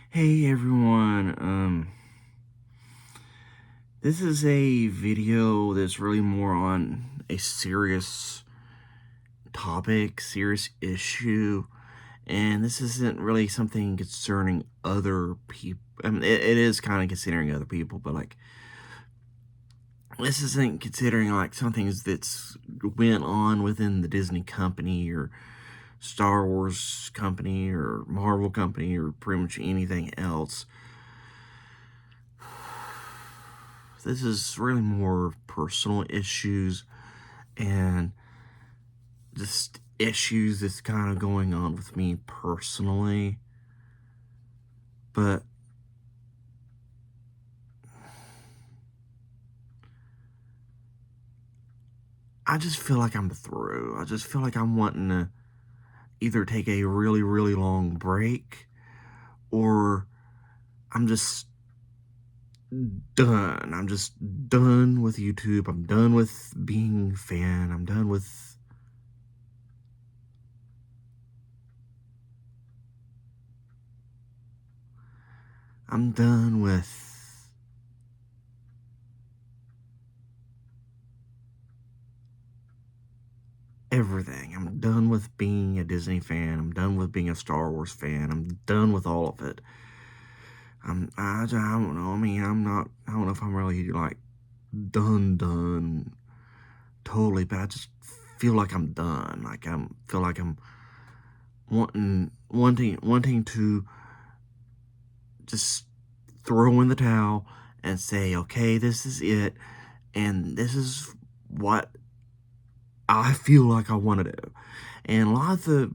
Hey everyone, this is a video that's really more on a serious topic, serious issue, and this isn't really something concerning other people. I mean, it is kind of considering other people, but like, this isn't considering like something that's went on within the Disney company or Star Wars company or Marvel company or pretty much anything else. This is really more personal issues and just issues that's kind of going on with me personally. But I just feel like I'm through. I just feel like I'm wanting to either take a really, really long break or I'm just done. I'm just done with YouTube. I'm done with being a fan. I'm done with everything. I'm done with being a Disney fan. I'm done with being a Star Wars fan. I'm done with all of it. I don't know. I mean, I don't know if I'm really like done totally, but I just feel like I'm done. Feel like I'm wanting to just throw in the towel and say, okay, this is it, and this is what I feel like I want to do. And a lot of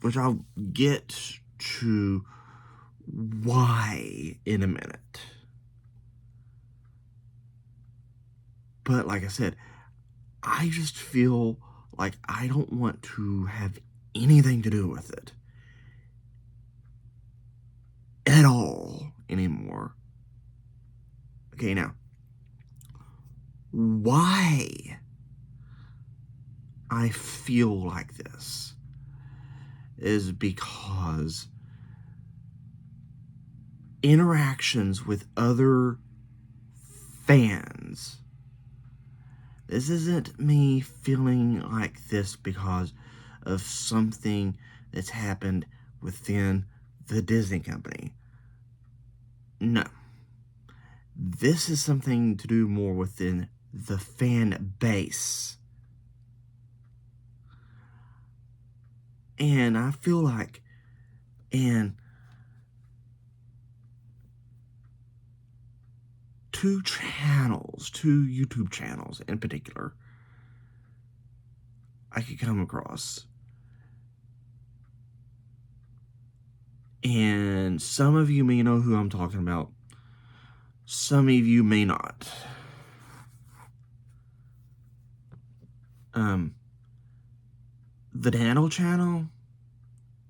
which I'll get to why in a minute. But like I said, I just feel like I don't want to have anything to do with it at all anymore. Okay, now, why I feel like this is because interactions with other fans. This isn't me feeling like this because of something that's happened within the Disney company. No. This is something to do more within the fan base. And I feel like, and two YouTube channels in particular, I could come across. And some of you may know who I'm talking about. Some of you may not. The Dano channel,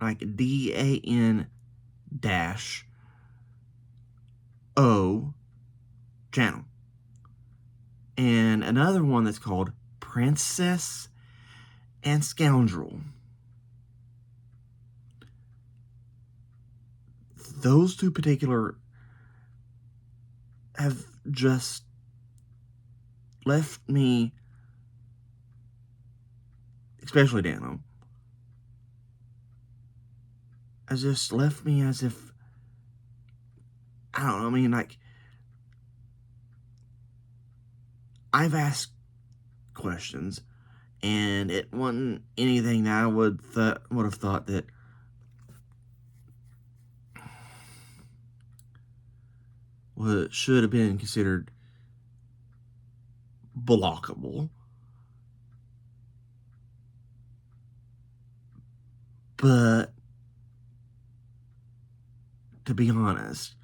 like DAN dash O channel. And another one that's called Princess and Scoundrel. Those two particular have just left me, especially Dano, has just left me as if, I don't know, I mean, like, I've asked questions, and it wasn't anything that I would have thought that should have been considered blockable. But to be honest,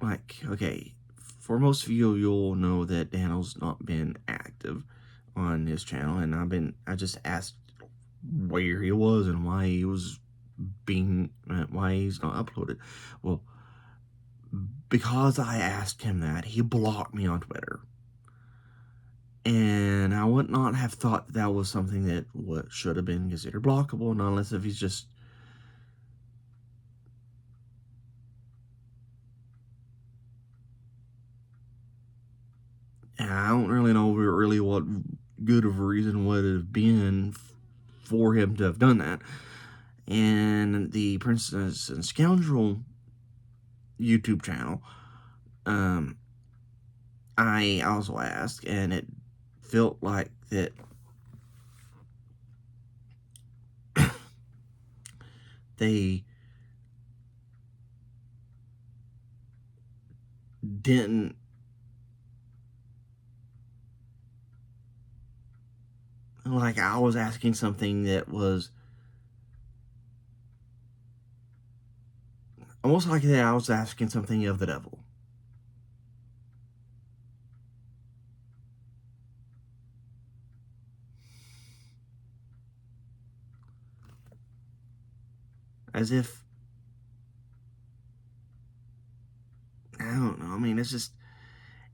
like, okay, for most of you, you'll know that Daniel's not been active on his channel, and I just asked where he was and why he was why he's not uploaded. Well, because I asked him that, he blocked me on Twitter. And I would not have thought that was something that what should have been considered blockable, not unless if he's just I don't really know really what good of a reason would have been for him to have done that. And the Princess and Scoundrel YouTube channel, I also asked, and it felt like that they didn't like I was asking something that was almost like that I was asking something of the devil. As if I don't know. I mean, it's just,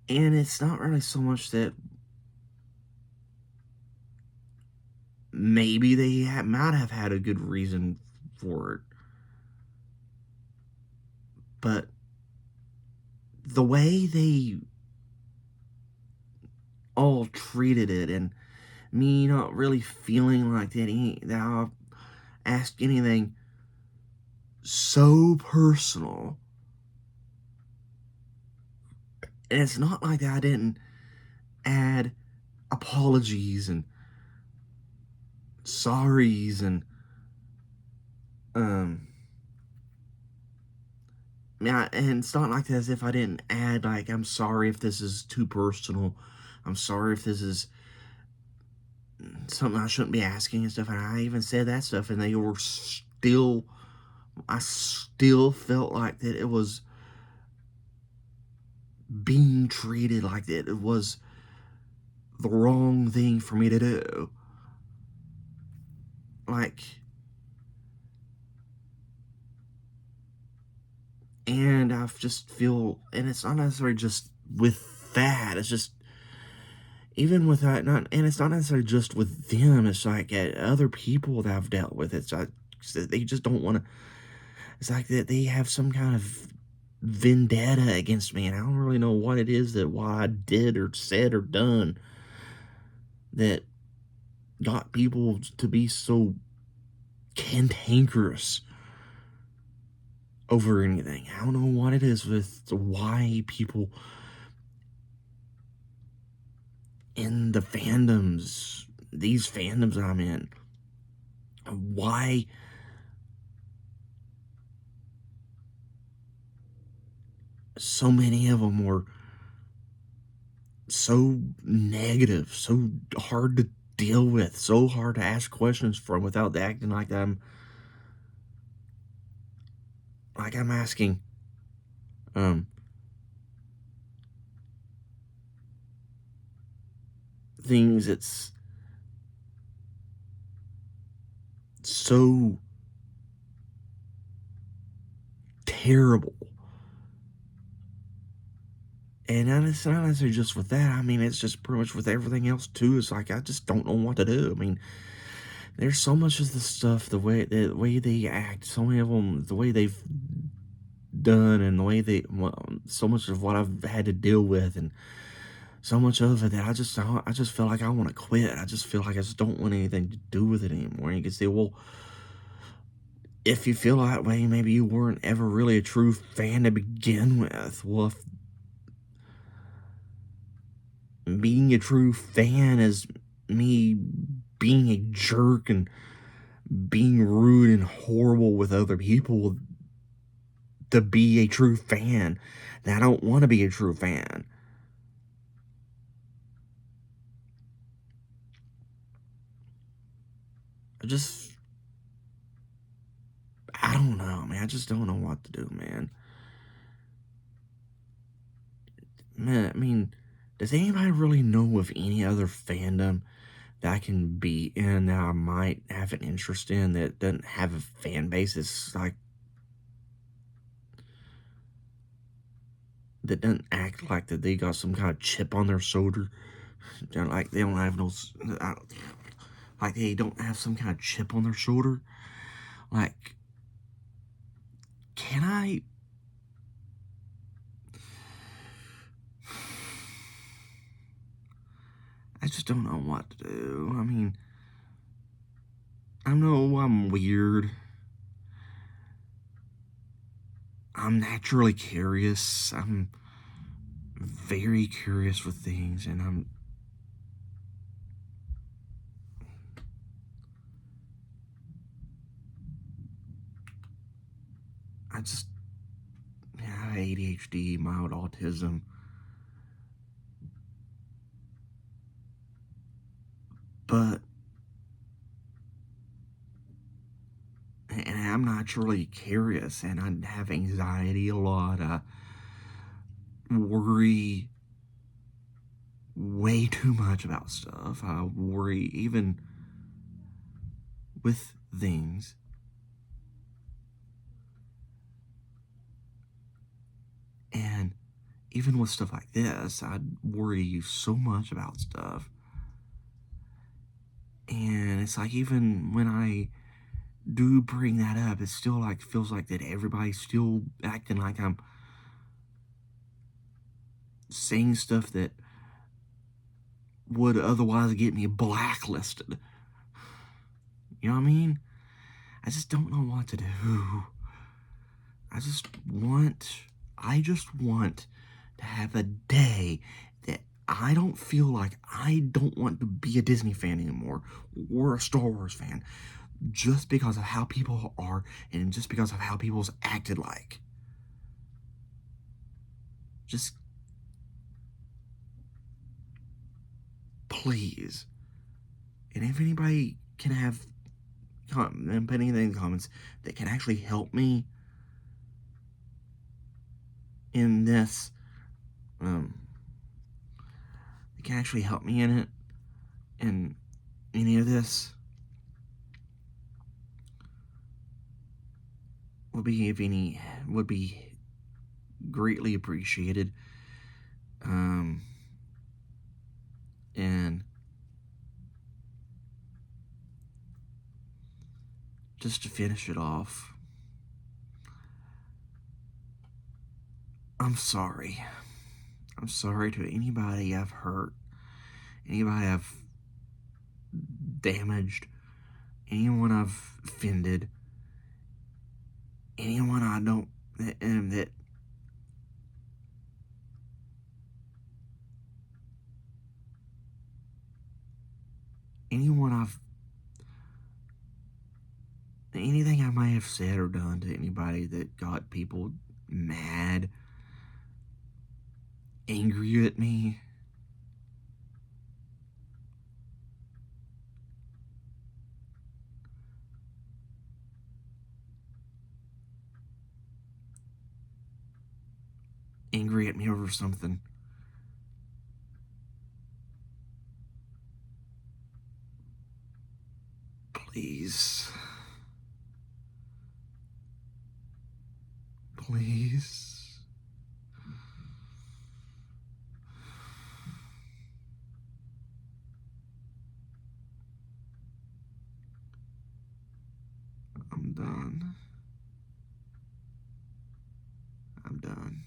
and it's not really so much that maybe they might have had a good reason for it, but the way they all treated it, and me not really feeling like that I'll ask anything so personal, and it's not like that I didn't add apologies and sorries and yeah, and it's not like that as if I didn't add, like, I'm sorry if this is too personal. I'm sorry if this is something I shouldn't be asking and stuff. And I even said that stuff, and they were still, I still felt like that it was being treated like that it was the wrong thing for me to do. Like, and I just feel, and it's not necessarily just with that, it's just even with that, not, and it's not necessarily just with them. It's like other people that I've dealt with. It's like they just don't want to. It's like that they have some kind of vendetta against me, and I don't really know what it is that why I did or said or done that got people to be so cantankerous over anything. I don't know what it is with why people in the fandoms, these fandoms I'm in, why so many of them were so negative, so hard to deal with, so hard to ask questions from without acting like I'm asking um things that's so terrible. And it's not necessarily just with that. I mean, it's just pretty much with everything else too. It's like I just don't know what to do. I mean, there's so much of the stuff, the way they act, so many of them, the way they've done, and the way they, well, so much of what I've had to deal with, and so much of it that I just feel like I want to quit. I just feel like I just don't want anything to do with it anymore. And you can say, well, if you feel that way, maybe you weren't ever really a true fan to begin with. Well, if being a true fan is me being a jerk and being rude and horrible with other people to be a true fan, then I don't want to be a true fan. I just, I don't know, man. I just don't know what to do, man. Man, I mean, does anybody really know of any other fandom that I can be in that I might have an interest in that doesn't have a fan base that's like, that doesn't act like that they got some kind of chip on their shoulder They're like they don't have no, like they don't have some kind of chip on their shoulder. Like, can I? I just don't know what to do. I mean, I know I'm weird. I'm naturally curious. I'm very curious with things, and I just, yeah, ADHD, mild autism. But, and I'm naturally curious, and I have anxiety a lot. I worry way too much about stuff. I worry even with things. And even with stuff like this, I worry so much about stuff. And it's like, even when I do bring that up, it still like feels like that everybody's still acting like I'm saying stuff that would otherwise get me blacklisted. You know what I mean? I just don't know what to do. I just want to have a day that I don't feel like I don't want to be a Disney fan anymore or a Star Wars fan just because of how people are and just because of how people's acted like. Just please. And if anybody can have put anything in the comments that can actually help me in this, it can actually help me in it, in any of this, would be greatly appreciated. And just to finish it off, I'm sorry. I'm sorry to anybody I've hurt, anybody I've damaged, anyone I've offended, anyone I don't, that anyone I've, anything I may have said or done to anybody that got people mad, angry at me. Angry at me over something. Please. Please. I'm done. I'm done.